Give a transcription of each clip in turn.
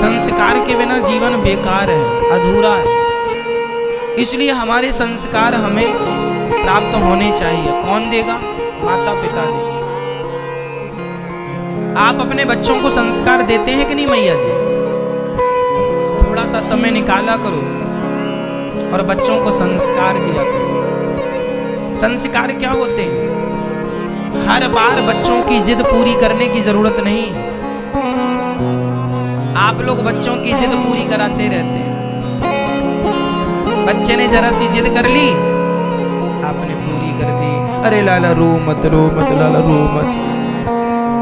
संस्कार के बिना जीवन बेकार है, अधूरा है। इसलिए हमारे संस्कार हमें प्राप्त होने चाहिए। कौन देगा? माता पिता देंगे। आप अपने बच्चों को संस्कार देते हैं कि नहीं मैया जी? थोड़ा सा समय निकाला करो और बच्चों को संस्कार दिया करो। संस्कार क्या होते हैं? हर बार बच्चों की जिद पूरी करने की जरूरत नहीं। आप लोग बच्चों की जिद पूरी कराते रहते हैं। बच्चे ने जरा सी जिद कर ली, आपने पूरी कर दी। अरे लाला रो मत लाला रो मत।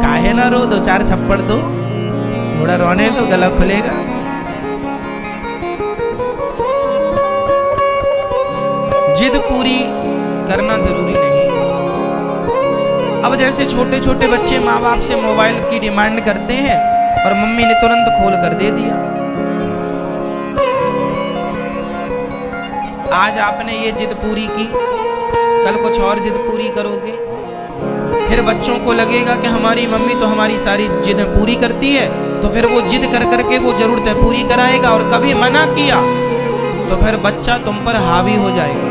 काहे ना रो, दो चार थप्पड़ दो, थोड़ा रोने दो, गला खुलेगा। जिद पूरी करना जरूरी नहीं। अब जैसे छोटे छोटे बच्चे माँ बाप से मोबाइल की डिमांड करते हैं और मम्मी ने तुरंत खोल कर दे दिया। आज आपने ये जिद पूरी की, कल कुछ और जिद पूरी करोगे। फिर बच्चों को लगेगा कि हमारी मम्मी तो हमारी सारी जिद पूरी करती है, तो फिर वो जिद कर करके वो जरूरतें पूरी कराएगा। और कभी मना किया तो फिर बच्चा तुम पर हावी हो जाएगा,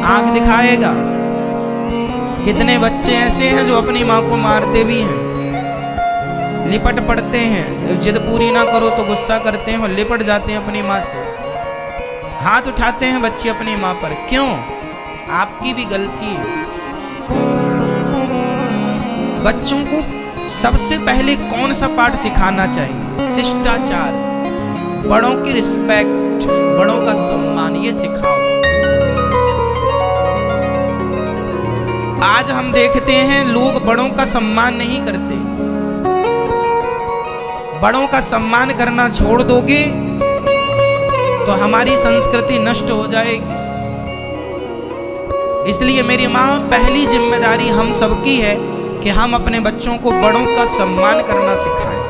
आंख दिखाएगा। कितने बच्चे ऐसे हैं जो अपनी माँ को मारते भी हैं, लिपट पड़ते हैं। जिद पूरी ना करो तो गुस्सा करते हैं और लिपट जाते हैं अपनी माँ से। हाथ उठाते हैं बच्चे अपनी माँ पर। क्यों? आपकी भी गलती है। बच्चों को सबसे पहले कौन सा पाठ सिखाना चाहिए? शिष्टाचार, बड़ों की रिस्पेक्ट, बड़ों का सम्मान, ये सिखाओ। आज हम देखते हैं लोग बड़ों का सम्मान नहीं करते। बड़ों का सम्मान करना छोड़ दोगे तो हमारी संस्कृति नष्ट हो जाएगी। इसलिए मेरी माँ, पहली जिम्मेदारी हम सबकी है कि हम अपने बच्चों को बड़ों का सम्मान करना सिखाएं।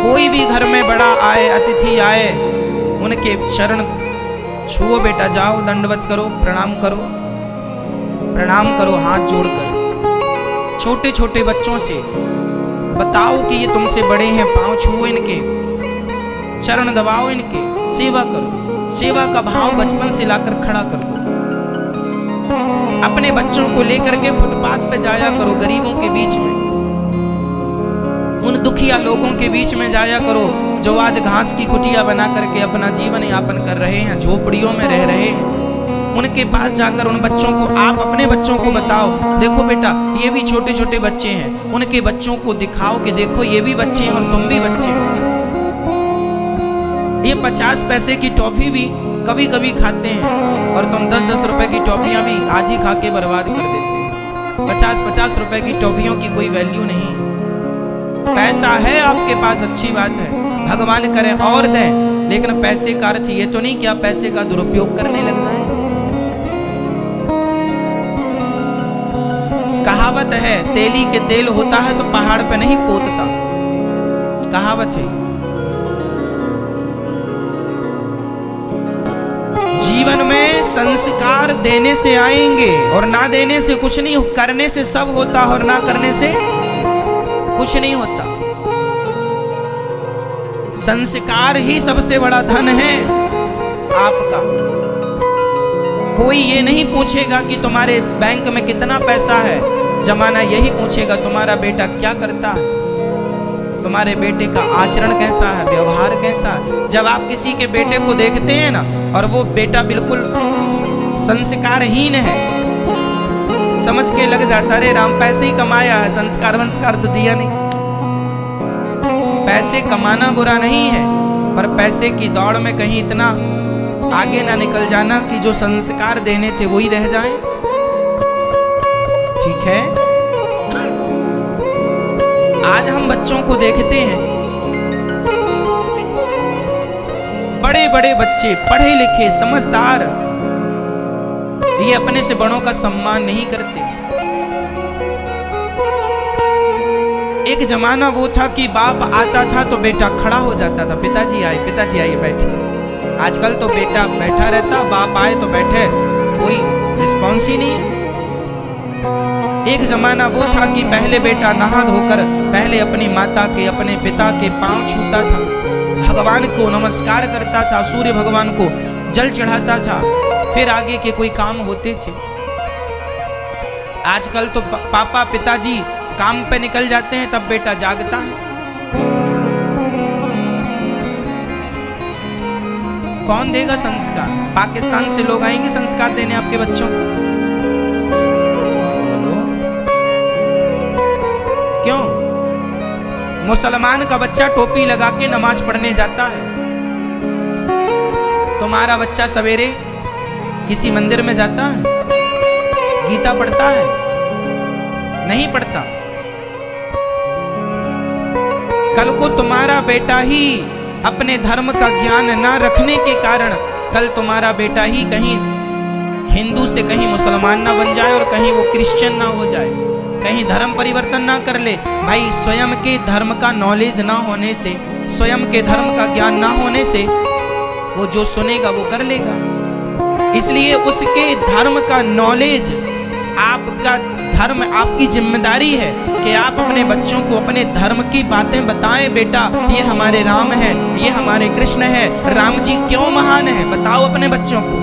कोई भी घर में बड़ा आए, अतिथि आए, उनके चरण छुओ बेटा, जाओ दंडवत करो, प्रणाम करो, प्रणाम करो हाथ जोड़कर। छोटे छोटे बच्चों से बताओ कि ये तुमसे बड़े हैं, पांव छुओ इनके, चरण दबाओ इनके, सेवा करो। सेवा का भाव बचपन से लाकर खड़ा कर दो। अपने बच्चों को लेकर के फुटपाथ पे जाया करो, गरीबों के बीच में, उन दुखिया लोगों के बीच में जाया करो जो आज घास की कुटिया बना करके अपना जीवन यापन कर रहे हैं, झोपड़ियों में रह रहे हैं। उनके पास जाकर उन बच्चों को, आप अपने बच्चों को बताओ, देखो बेटा ये भी छोटे छोटे बच्चे हैं। उनके बच्चों को दिखाओ कि देखो ये भी बच्चे हैं और तुम भी बच्चे हो। ये 50 पैसे की टॉफी भी कभी कभी खाते हैं और तुम 10-10 रुपए की टॉफियां भी आज ही खा के बर्बाद कर देते हो। 50-50 रुपए की टॉफियों की कोई वैल्यू नहीं। पैसा है आपके पास, अच्छी बात है, भगवान करे और दें, लेकिन पैसे का अर्थ ये तो नहीं कि आप पैसे का दुरुपयोग करने लग जाए। कहावत है, तेली के तेल होता है तो पहाड़ पे नहीं पोतता। कहावत है। जीवन में संस्कार देने से आएंगे और ना देने से कुछ नहीं। करने से सब होता और ना करने से कुछ नहीं होता। संस्कार ही सबसे बड़ा धन है आपका। कोई ये नहीं पूछेगा कि तुम्हारे बैंक में कितना पैसा है, जमाना यही पूछेगा तुम्हारा बेटा क्या करता है, तुम्हारे बेटे का आचरण कैसा है, व्यवहार कैसा है। जब आप किसी के बेटे को देखते हैं ना और वो बेटा बिल्कुल संस्कारहीन है, समझ के लग जाता रे राम पैसे ही कमाया है, संस्कार वंस्कार तो दिया नहीं। पैसे कमाना बुरा नहीं है, पर पैसे की दौड़ में कहीं इतना आगे ना निकल जाना कि जो संस्कार देने थे वही रह जाएं। ठीक है। आज हम बच्चों को देखते हैं, बड़े बड़े बच्चे पढ़े लिखे समझदार, ये अपने से बड़ों का सम्मान नहीं करते। एक जमाना वो था कि बाप आता था तो बेटा खड़ा हो जाता था, पिताजी आए बैठे। आजकल तो बेटा बैठा रहता, बाप आए तो बैठे, कोई रिस्पॉन्स ही नहीं है। एक जमाना वो था कि पहले बेटा नहा धोकर पहले अपनी माता के, अपने पिता के पांव छूता था, भगवान को नमस्कार करता था, सूर्य भगवान को जल चढ़ाता था, फिर आगे के कोई काम होते थे। आजकल तो पापा पिताजी काम पे निकल जाते हैं, तब बेटा जागता है। कौन देगा संस्कार? पाकिस्तान से लोग आएंगे संस्कार देने आपके बच्चों को? बोलो क्यों? मुसलमान का बच्चा टोपी लगा के नमाज पढ़ने जाता है, तुम्हारा बच्चा सवेरे किसी मंदिर में जाता है, गीता पढ़ता है? नहीं पढ़ता। कल को तुम्हारा बेटा ही अपने धर्म का ज्ञान ना रखने के कारण कल तुम्हारा बेटा ही कहीं हिंदू से कहीं मुसलमान ना बन जाए और कहीं वो क्रिश्चियन ना हो जाए, कहीं धर्म परिवर्तन ना कर ले। भाई स्वयं के धर्म का नॉलेज ना होने से, स्वयं के धर्म का ज्ञान ना होने से वो जो सुनेगा वो कर लेगा। इसलिए उसके धर्म का नॉलेज, आपका धर्म आपकी जिम्मेदारी है कि आप अपने बच्चों को अपने धर्म की बातें बताएं। बेटा ये हमारे राम है, ये हमारे कृष्ण है, राम जी क्यों महान है बताओ अपने बच्चों को।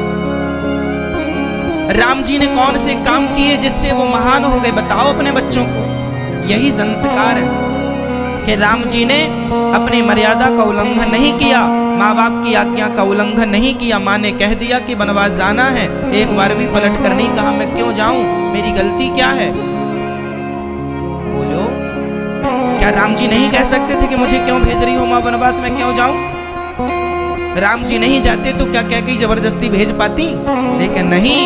राम जी ने कौन से काम किए जिससे वो महान हो गए बताओ अपने बच्चों को। यही संस्कार है कि राम जी ने अपनी मर्यादा का उल्लंघन नहीं किया, माँ बाप की आज्ञा का उल्लंघन नहीं किया। माँ ने कह दिया कि वनवास जाना है, एक बार भी पलट कर नहीं कहा मैं क्यों जाऊं, मेरी गलती क्या है। बोलो क्या राम जी नहीं कह सकते थे कि मुझे क्यों भेज रही हो माँ वनवास, मैं क्यों जाऊं? राम जी नहीं जाते तो क्या कह के जबरदस्ती भेज पाती? लेकिन नहीं,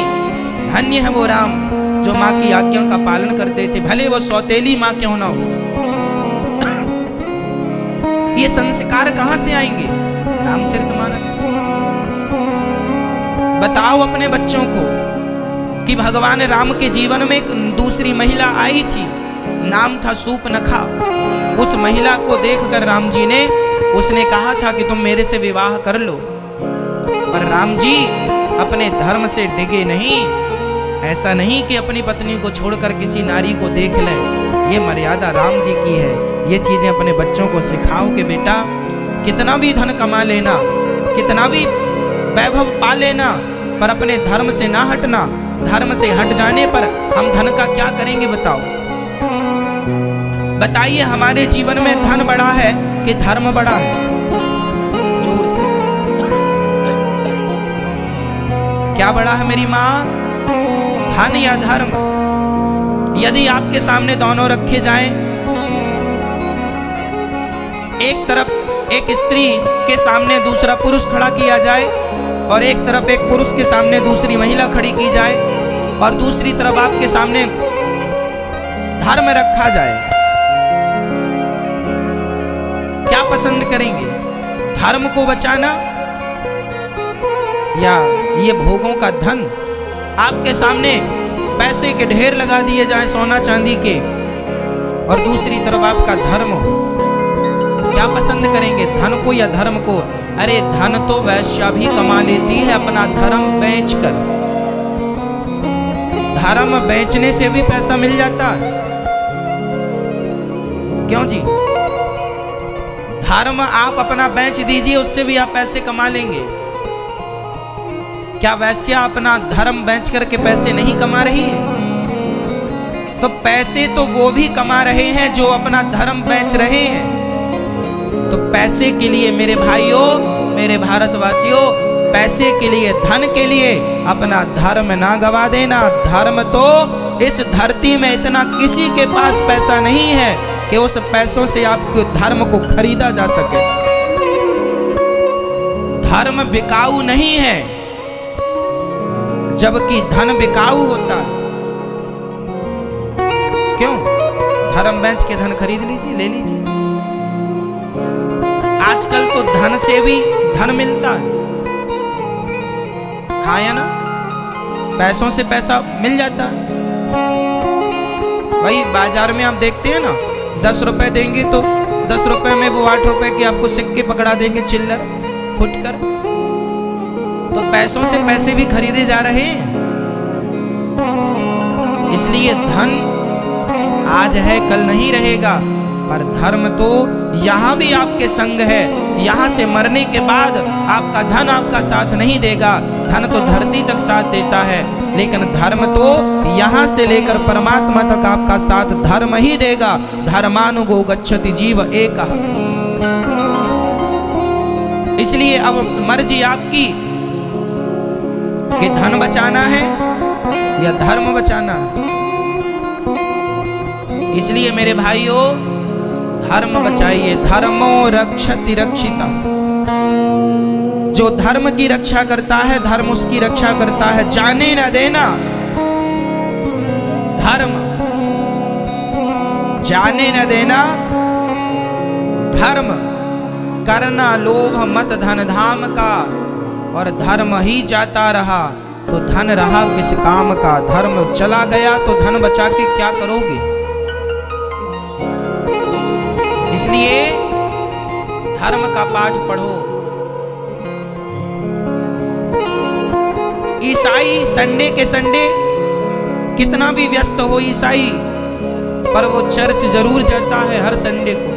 धन्य है वो राम जो माँ की आज्ञा का पालन करते थे, भले वो सौतेली माँ क्यों ना हो। ये संस्कार कहां से आएंगे? रामचरितमानस से। बताओ अपने बच्चों को कि भगवान राम के जीवन में एक दूसरी महिला आई थी, नाम था सूपनखा। उस महिला को देखकर राम जी ने, उसने कहा था कि तुम मेरे से विवाह कर लो, पर राम जी अपने धर्म से डिगे नहीं। ऐसा नहीं कि अपनी पत्नी को छोड़कर किसी नारी को देख ले, ये मर्यादा राम जी की है। ये चीजें अपने बच्चों को सिखाओ कि बेटा कितना भी धन कमा लेना, कितना भी वैभव पा लेना, पर अपने धर्म से ना हटना। धर्म से हट जाने पर हम धन का क्या करेंगे बताओ? बताइए हमारे जीवन में धन बड़ा है कि धर्म बड़ा है? जोर से क्या बड़ा है मेरी माँ, धन या धर्म? यदि आपके सामने दोनों रखे जाएं, एक तरफ एक स्त्री के सामने दूसरा पुरुष खड़ा किया जाए और एक तरफ एक पुरुष के सामने दूसरी महिला खड़ी की जाए और दूसरी तरफ आपके सामने धर्म रखा जाए, क्या पसंद करेंगे? धर्म को बचाना या ये भोगों का धन? आपके सामने पैसे के ढेर लगा दिए जाए सोना चांदी के और दूसरी तरफ आपका धर्म हो, क्या पसंद करेंगे? धन को या धर्म को? अरे धन तो वैश्या भी कमा लेती है अपना धर्म बेचकर, धर्म बेचने से भी पैसा मिल जाता है। क्यों जी? धर्म आप अपना बेच दीजिए, उससे भी आप पैसे कमा लेंगे। क्या वैश्या अपना धर्म बेच करके पैसे नहीं कमा रही है? तो पैसे तो वो भी कमा रहे हैं जो अपना धर्म बेच रहे हैं। तो पैसे के लिए मेरे भाइयों, मेरे भारतवासियों, पैसे के लिए, धन के लिए अपना धर्म ना गवा देना। धर्म तो इस धरती में इतना किसी के पास पैसा नहीं है कि उस पैसों से आपके धर्म को खरीदा जा सके। धर्म बिकाऊ नहीं है, जबकि धन बिकाऊ होता है। क्यों? धर्म बेच के धन खरीद लीजिए, ले लीजिए। आजकल तो धन से भी धन मिलता है, हाँ या ना? पैसों से पैसा मिल जाता है। भाई बाजार में आप देखते हैं ना, 10 रुपए देंगे तो 10 रुपए में वो 8 रुपए के आपको सिक्के पकड़ा देंगे, चिल्लर फुटकर। तो पैसों से पैसे भी खरीदे जा रहे हैं। इसलिए धन आज है कल नहीं रहेगा, पर धर्म तो यहाँ भी आपके संग है। यहाँ से मरने के बाद आपका धन आपका साथ नहीं देगा, धन तो धरती तक साथ देता है, लेकिन धर्म तो यहाँ से लेकर परमात्मा तक आपका साथ धर्म ही देगा। धर्मानुगो गच्छति जीव एकः। इसलिए अब मर्जी आपकी कि धन बचाना है या धर्म बचाना है। इसलिए मेरे भाइयों, धर्म बचाइए। धर्मो रक्षति रक्षिता। जो धर्म की रक्षा करता है, धर्म उसकी रक्षा करता है। जाने न देना, धर्म जाने न देना, धर्म करना लोभ मत धन धाम का। और धर्म ही जाता रहा तो धन रहा किस काम का। धर्म चला गया तो धन बचा के क्या करोगे। इसलिए धर्म का पाठ पढ़ो। ईसाई संडे के संडे कितना भी व्यस्त हो ईसाई, पर वो चर्च जरूर जाता है हर संडे को।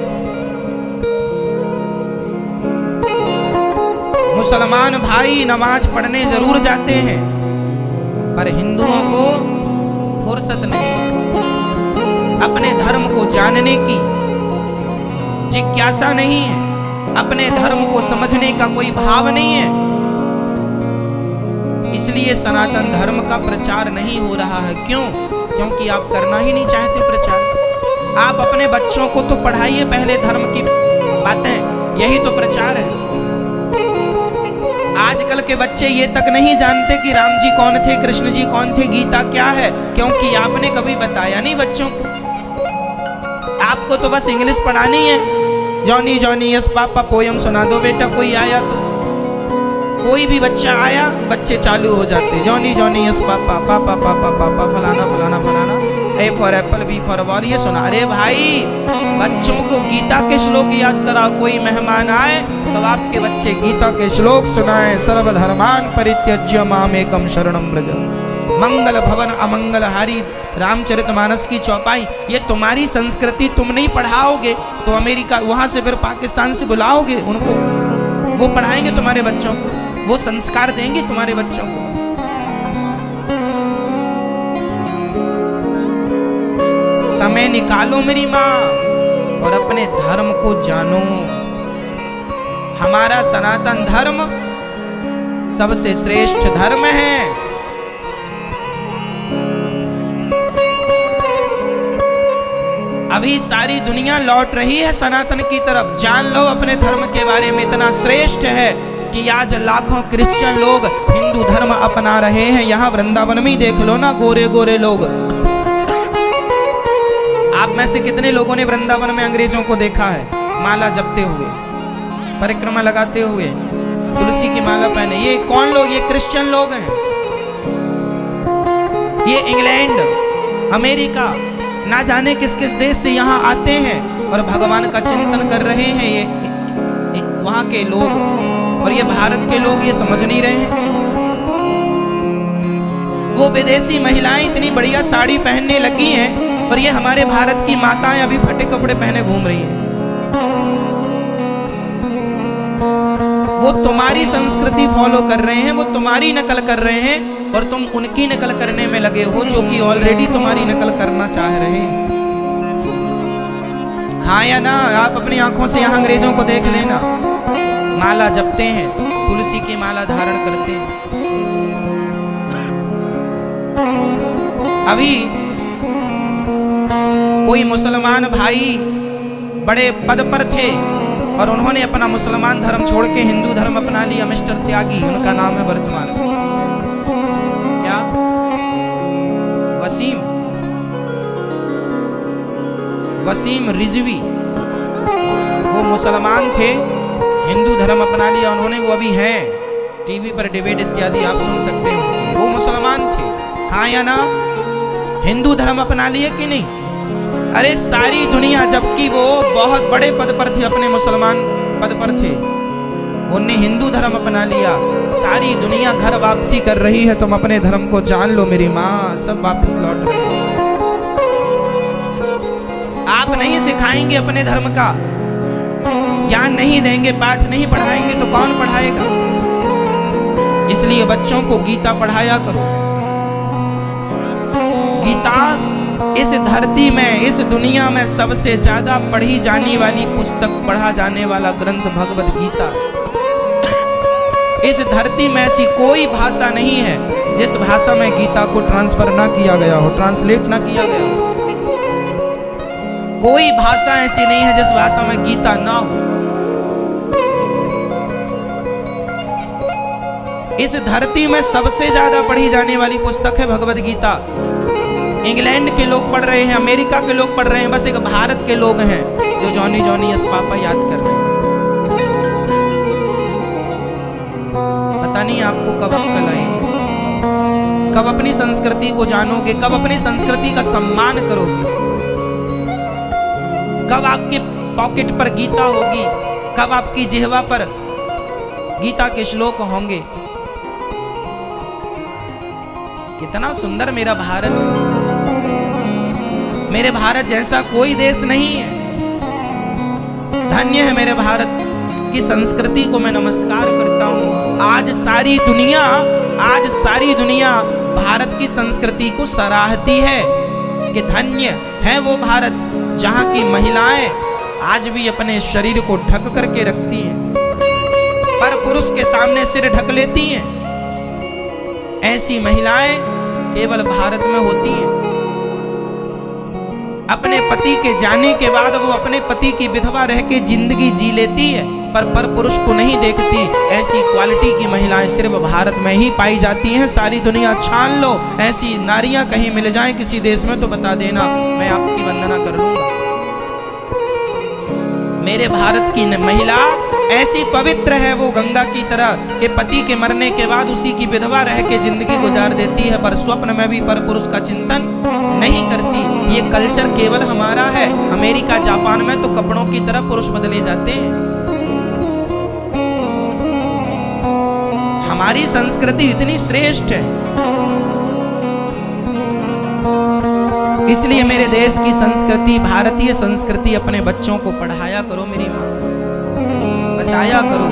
मुसलमान भाई नमाज पढ़ने जरूर जाते हैं, पर हिंदुओं को फुर्सत नहीं, अपने धर्म को जानने की जिज्ञासा नहीं है, अपने धर्म को समझने का कोई भाव नहीं है। इसलिए सनातन धर्म का प्रचार नहीं हो रहा है। क्यों? क्योंकि आप करना ही नहीं चाहते प्रचार। आप अपने बच्चों को तो पढ़ाइए पहले धर्म की बातें, यही तो प्रचार है। आजकल के बच्चे ये तक नहीं जानते कि राम जी कौन थे, कृष्ण जी कौन थे, गीता क्या है, क्योंकि आपने कभी बताया नहीं बच्चों को। आपको तो बस इंग्लिश पढ़ानी है। Johnny Johnny yes papa poem सुना दो बेटा। कोई आया तो, कोई भी बच्चा आया, बच्चे चालू हो जाते जॉनी जॉनी यस पापा पापा पापा पापा फलाना फलाना फलाना, A for apple B for ball, ये सुना। अरे भाई, बच्चों को गीता के श्लोक याद कराओ। कोई मेहमान आए तो आपके बच्चे गीता के श्लोक सुनाएं। सर्वधर्मान परित्यज्य मामेकम शरणं व्रज, मंगल भवन अमंगल हारी। रामचरितमानस की चौपाई, ये तुम्हारी संस्कृति तुम नहीं पढ़ाओगे तो अमेरिका, वहां से फिर पाकिस्तान से बुलाओगे उनको, वो पढ़ाएंगे तुम्हारे बच्चों को, वो संस्कार देंगे तुम्हारे बच्चों को। समय निकालो मेरी माँ और अपने धर्म को जानो। हमारा सनातन धर्म सबसे श्रेष्ठ धर्म है। अभी सारी दुनिया लौट रही है सनातन की तरफ। जान लो अपने धर्म के बारे में, इतना श्रेष्ठ है कि आज लाखों क्रिश्चियन लोग हिंदू धर्म अपना रहे हैं। यहाँ वृंदावन में ही देख लो ना, गोरे गोरे लोग। आप में से कितने लोगों ने वृंदावन में अंग्रेजों को देखा है माला जपते हुए, परिक्रमा लगाते हुए, तुलसी की माला पहने? ये कौन लोग? ये क्रिश्चियन लोग हैं। ये इंग्लैंड, अमेरिका, ना जाने किस किस देश से यहाँ आते हैं और भगवान का चिंतन कर रहे हैं। ये वहाँ के लोग, और ये भारत के लोग ये समझ नहीं रहे हैं। वो विदेशी महिलाएं इतनी बढ़िया साड़ी पहनने लगी हैं, और ये हमारे भारत की माताएं अभी फटे कपड़े पहने घूम रही हैं। वो तुम्हारी संस्कृति फॉलो कर रहे हैं, वो तुम्हारी नकल कर रहे हैं, और तुम उनकी नकल करने में लगे हो जो कि ऑलरेडी तुम्हारी नकल करना चाह रहे हैं। हाँ या ना? आप अपनी आंखों से यहाँ अंग्रेजों को देख लेना, माला जपते हैं, तुलसी की माला धारण करते हैं। अभी कोई मुसलमान भाई बड़े पद पर थे और उन्होंने अपना मुसलमान धर्म छोड़ के हिंदू धर्म अपना लिया। मिस्टर त्यागी उनका नाम है वर्तमान में। क्या? वसीम रिजवी। वो मुसलमान थे, हिंदू धर्म अपना लिया उन्होंने। वो अभी हैं, टीवी पर डिबेट इत्यादि आप सुन सकते हो। वो मुसलमान थे, हाँ या ना? हिंदू धर्म अपना लिए कि नहीं? अरे सारी दुनिया, जबकि वो बहुत बड़े पद पर थे, अपने मुसलमान पद पर थे, उन्हें हिंदू धर्म अपना लिया। सारी दुनिया घर वापसी कर रही है, तुम अपने धर्म को जान लो मेरी माँ। सब वापस लौट रहे हैं। आप नहीं सिखाएंगे अपने धर्म का, ज्ञान नहीं देंगे, पाठ नहीं पढ़ाएंगे तो कौन पढ़ाएगा? इसलिए बच्चों को गीता पढ़ाया करो। गीता इस धरती में, इस दुनिया में सबसे ज्यादा पढ़ी जाने वाली पुस्तक, पढ़ा जाने वाला ग्रंथ भगवद गीता। इस धरती में ऐसी कोई भाषा नहीं है जिस भाषा में गीता को ट्रांसफर ना किया गया हो, ट्रांसलेट ना किया गया हो। कोई भाषा ऐसी नहीं है जिस भाषा में गीता ना हो। इस धरती में सबसे ज्यादा पढ़ी जाने वाली पुस्तक है भगवद गीता। इंग्लैंड के लोग पढ़ रहे हैं, अमेरिका के लोग पढ़ रहे हैं, बस एक भारत के लोग हैं जो जॉनी जॉनी यस पापा याद कर रहे हैं। पता नहीं आपको कब अक्ल आएगी, कब अपनी संस्कृति को जानोगे, कब अपनी संस्कृति का सम्मान करोगे, कब आपके पॉकेट पर गीता होगी, कब आपकी जिह्वा पर गीता के श्लोक होंगे। कितना सुंदर मेरा भारत है। मेरे भारत जैसा कोई देश नहीं है। धन्य है मेरे भारत की संस्कृति को मैं नमस्कार करता हूँ। आज सारी दुनिया भारत की संस्कृति को सराहती है कि धन्य है वो भारत जहाँ की महिलाएं आज भी अपने शरीर को ढक करके रखती हैं, पर पुरुष के सामने सिर ढक लेती हैं। ऐसी महिलाएं केवल भारत में होती हैं। अपने पति के जाने के बाद वो अपने पति की विधवा रह के जिंदगी जी लेती है, पर पुरुष को नहीं देखती। ऐसी क्वालिटी की महिलाएं सिर्फ भारत में ही पाई जाती हैं। सारी दुनिया छान लो, ऐसी नारियां कहीं मिल जाएं किसी देश में तो बता देना, मैं आपकी वंदना कर लूंगा। मेरे भारत की महिला ऐसी पवित्र है, वो गंगा की तरह कि पति के मरने के बाद उसी की विधवा रह के जिंदगी गुजार देती है, पर स्वप्न में भी पर पुरुष का चिंतन नहीं करती। ये कल्चर केवल हमारा है। अमेरिका जापान में तो कपड़ों की तरह पुरुष बदले जाते हैं। हमारी संस्कृति इतनी श्रेष्ठ है। इसलिए मेरे देश की संस्कृति, भारतीय संस्कृति अपने बच्चों को पढ़ाया करो। मेरी माँ बताया करो,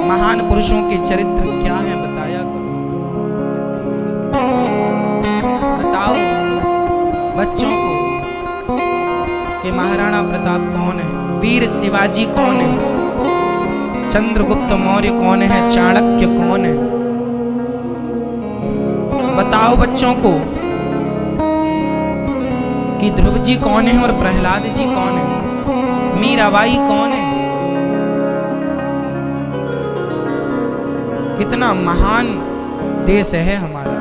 महान पुरुषों के चरित्र क्या है बताया करो। बताओ बच्चों को कि महाराणा प्रताप कौन है, वीर शिवाजी कौन है, चंद्रगुप्त मौर्य कौन है, चाणक्य कौन है। बताओ बच्चों को कि ध्रुव जी कौन है और प्रहलाद जी कौन है, मीराबाई कौन है। कितना महान देश है हमारा।